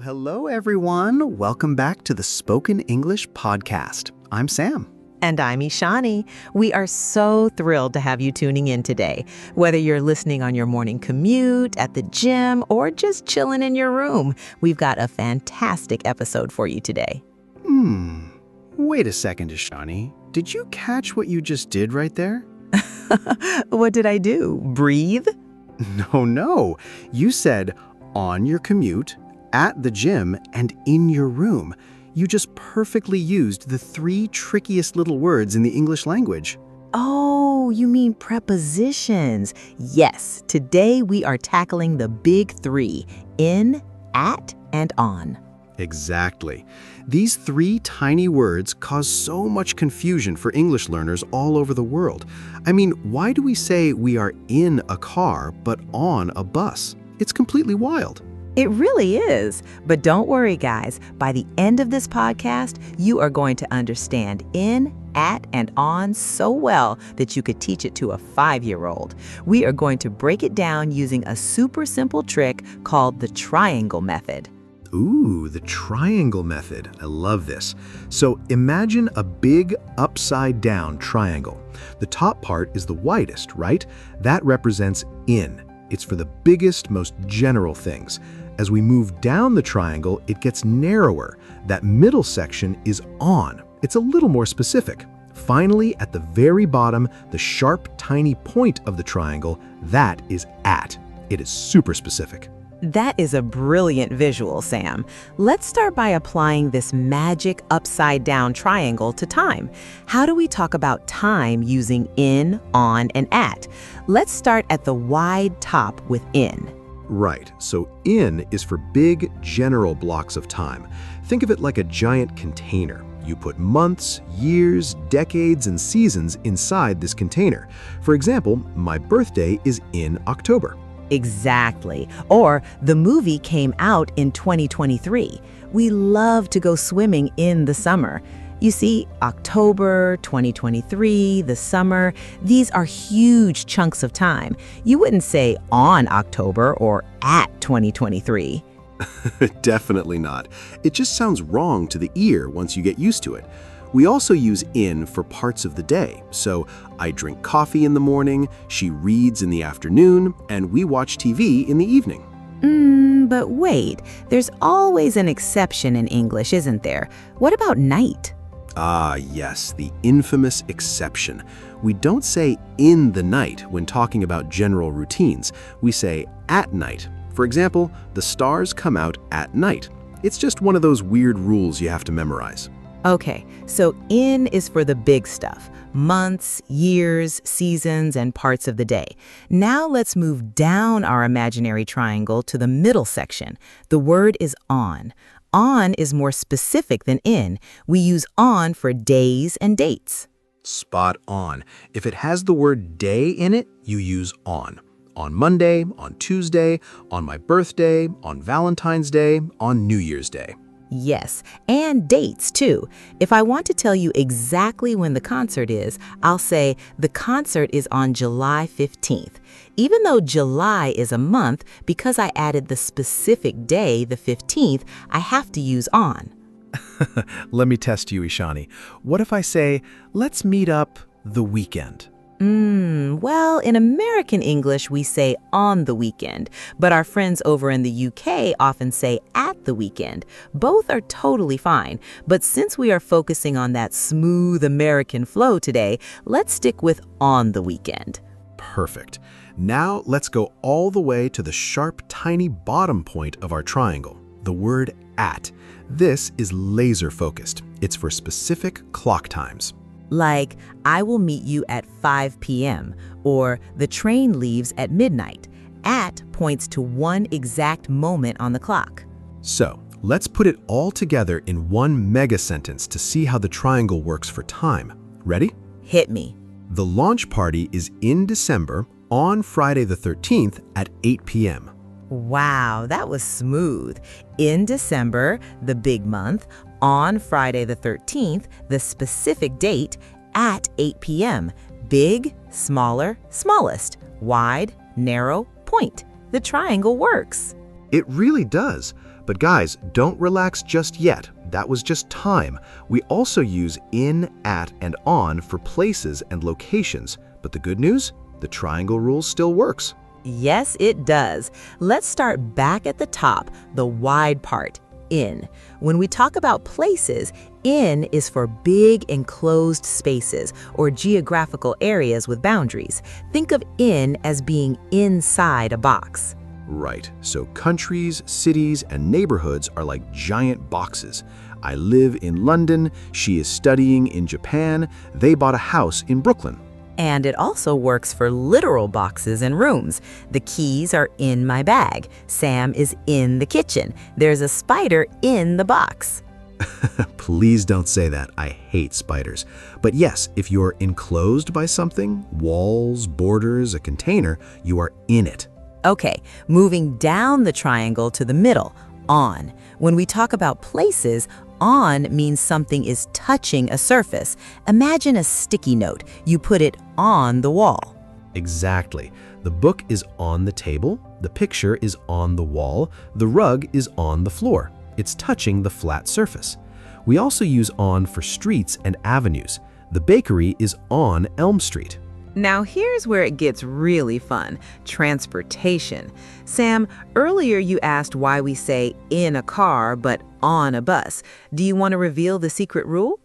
Hello, everyone. Welcome back to the Spoken English Podcast. I'm Sam. And I'm Ishani. We are so thrilled to have you tuning in today. Whether you're listening on your morning commute, at the gym, or just chilling in your room, we've got a fantastic episode for you today. Wait a second, Ishani. Did you catch what you just did right there? What did I do? Breathe? No. You said on your commute, at the gym, and in your room. You just perfectly used the three trickiest little words in the English language. Oh, you mean prepositions. Yes, today we are tackling the big three: in, at, and on. Exactly. These three tiny words cause so much confusion for English learners all over the world. I mean, why do we say we are in a car but on a bus? It's completely wild. It really is. But don't worry, guys. By the end of this podcast, you are going to understand in, at, and on so well that you could teach it to a 5-year-old. We are going to break it down using a super simple trick called the triangle method. Ooh, the triangle method. I love this. So imagine a big upside-down triangle. The top part is the widest, right? That represents in. It's for the biggest, most general things. As we move down the triangle, it gets narrower. That middle section is on. It's a little more specific. Finally, at the very bottom, the sharp, tiny point of the triangle, that is at. It is super specific. That is a brilliant visual, Sam. Let's start by applying this magic upside-down triangle to time. How do we talk about time using in, on, and at? Let's start at the wide top with in. Right, so in is for big, general blocks of time. Think of it like a giant container. You put months, years, decades, and seasons inside this container. For example, my birthday is in October. Exactly. Or the movie came out in 2023. We love to go swimming in the summer. You see, October, 2023, the summer, these are huge chunks of time. You wouldn't say on October or at 2023. Definitely not. It just sounds wrong to the ear once you get used to it. We also use in for parts of the day. So I drink coffee in the morning, she reads in the afternoon, and we watch TV in the evening. But wait, there's always an exception in English, isn't there? What about night? Ah, yes, the infamous exception. We don't say in the night when talking about general routines. We say at night. For example, the stars come out at night. It's just one of those weird rules you have to memorize. Okay, so in is for the big stuff: months, years, seasons, and parts of the day. Now let's move down our imaginary triangle to the middle section. The word is on. On is more specific than in. We use on for days and dates. Spot on. If it has the word day in it, you use on. On Monday, on Tuesday, on my birthday, on Valentine's Day, on New Year's Day. Yes, and dates too. If I want to tell you exactly when the concert is, I'll say the concert is on July 15th. Even though July is a month, because I added the specific day, the 15th, I have to use on. Let me test you, Ishani. What if I say, let's meet up the weekend? Well, in American English, we say on the weekend, but our friends over in the UK often say at the weekend. Both are totally fine, but since we are focusing on that smooth American flow today, let's stick with on the weekend. Perfect. Now let's go all the way to the sharp, tiny bottom point of our triangle, the word at. This is laser focused. It's for specific clock times. Like, I will meet you at 5 p.m. or the train leaves at midnight. At points to one exact moment on the clock. So, let's put it all together in one mega sentence to see how the triangle works for time. Ready? Hit me. The launch party is in December on Friday the 13th at 8 p.m. Wow, that was smooth. In December, the big month, on Friday the 13th, the specific date, at 8 p.m. Big, smaller, smallest, wide, narrow, point. The triangle works. It really does. But guys, don't relax just yet. That was just time. We also use in, at, and on for places and locations. But the good news? The triangle rule still works. Yes, it does. Let's start back at the top, the wide part, in. When we talk about places, in is for big enclosed spaces or geographical areas with boundaries. Think of in as being inside a box. Right. So countries, cities, and neighborhoods are like giant boxes. I live in London. She is studying in Japan. They bought a house in Brooklyn. And it also works for literal boxes and rooms. The keys are in my bag. Sam is in the kitchen. There's a spider in the box. Please don't say that. I hate spiders. But yes, if you're enclosed by something, walls, borders, a container, you are in it. Okay, moving down the triangle to the middle, on. When we talk about places, on means something is touching a surface. Imagine a sticky note. You put it on the wall. Exactly. The book is on the table, the picture is on the wall, the rug is on the floor. It's touching the flat surface. We also use on for streets and avenues. The bakery is on Elm Street. Now here's where it gets really fun, transportation. Sam, earlier you asked why we say in a car but on a bus. Do you want to reveal the secret rule?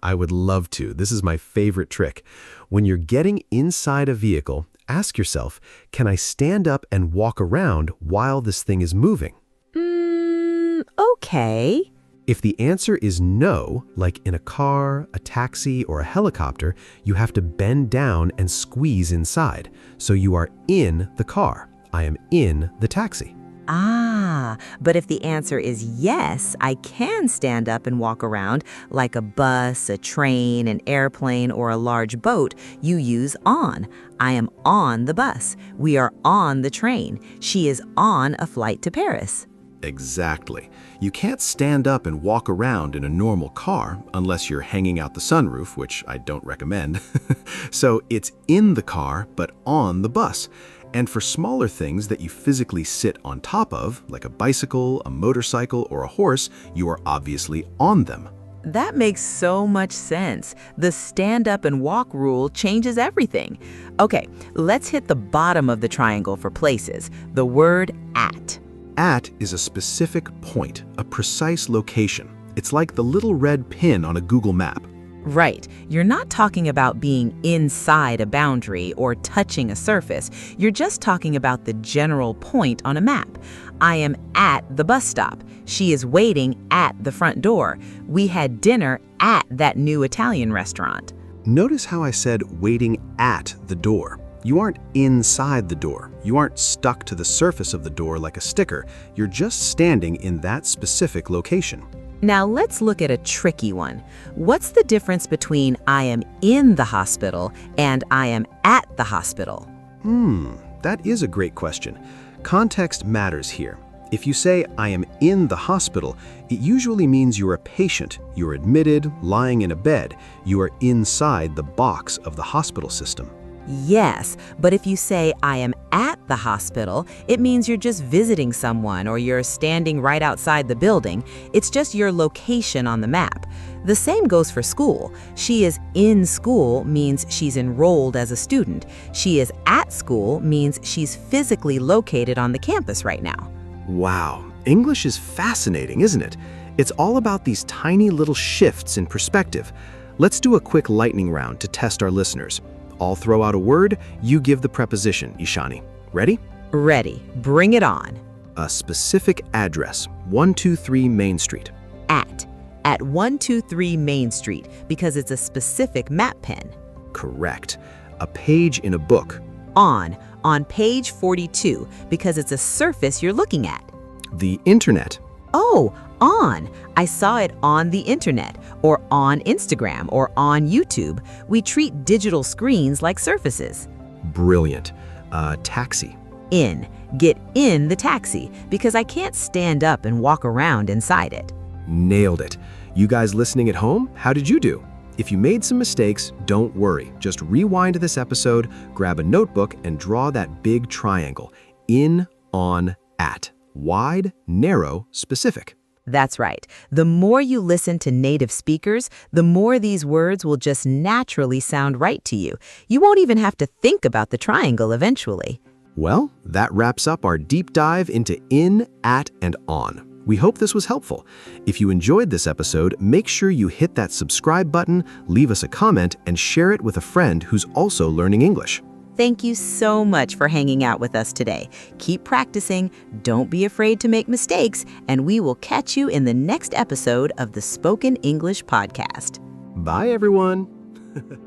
I would love to. This is my favorite trick. When you're getting inside a vehicle, ask yourself, can I stand up and walk around while this thing is moving? Okay. If the answer is no, like in a car, a taxi, or a helicopter, you have to bend down and squeeze inside. So you are in the car. I am in the taxi. But if the answer is yes, I can stand up and walk around, like a bus, a train, an airplane, or a large boat, you use on. I am on the bus. We are on the train. She is on a flight to Paris. Exactly. You can't stand up and walk around in a normal car unless you're hanging out the sunroof, which I don't recommend. So it's in the car, but on the bus. And for smaller things that you physically sit on top of, like a bicycle, a motorcycle, or a horse, you are obviously on them. That makes so much sense. The stand up and walk rule changes everything. Okay, let's hit the bottom of the triangle for places. The word at. At is a specific point, a precise location. It's like the little red pin on a Google map. Right. You're not talking about being inside a boundary or touching a surface. You're just talking about the general point on a map. I am at the bus stop. She is waiting at the front door. We had dinner at that new Italian restaurant. Notice how I said waiting at the door. You aren't inside the door. You aren't stuck to the surface of the door like a sticker. You're just standing in that specific location. Now let's look at a tricky one. What's the difference between I am in the hospital and I am at the hospital? That is a great question. Context matters here. If you say, I am in the hospital, it usually means you're a patient, you're admitted, lying in a bed, you are inside the box of the hospital system. Yes, but if you say, I am at the hospital, it means you're just visiting someone or you're standing right outside the building. It's just your location on the map. The same goes for school. She is in school means she's enrolled as a student. She is at school means she's physically located on the campus right now. Wow, English is fascinating, isn't it? It's all about these tiny little shifts in perspective. Let's do a quick lightning round to test our listeners. I'll throw out a word, you give the preposition, Ishani. Ready? Ready. Bring it on. A specific address, 123 Main Street. At 123 Main Street, because it's a specific map pin. Correct. A page in a book. On page 42, because it's a surface you're looking at. The internet. Oh, on. I saw it on the internet, or on Instagram, or on YouTube. We treat digital screens like surfaces. Brilliant. Taxi. In. Get in the taxi, because I can't stand up and walk around inside it. Nailed it. You guys listening at home, how did you do? If you made some mistakes, don't worry. Just rewind this episode, grab a notebook, and draw that big triangle. In, on, at. wide, narrow, specific. That's right. The more you listen to native speakers, the more these words will just naturally sound right to you. You won't even have to think about the triangle eventually. Well, that wraps up our deep dive into in, at, and on. We hope this was helpful. If you enjoyed this episode, make sure you hit that subscribe button, leave us a comment, and share it with a friend who's also learning English. Thank you so much for hanging out with us today. Keep practicing, don't be afraid to make mistakes, and we will catch you in the next episode of the Spoken English Podcast. Bye, everyone.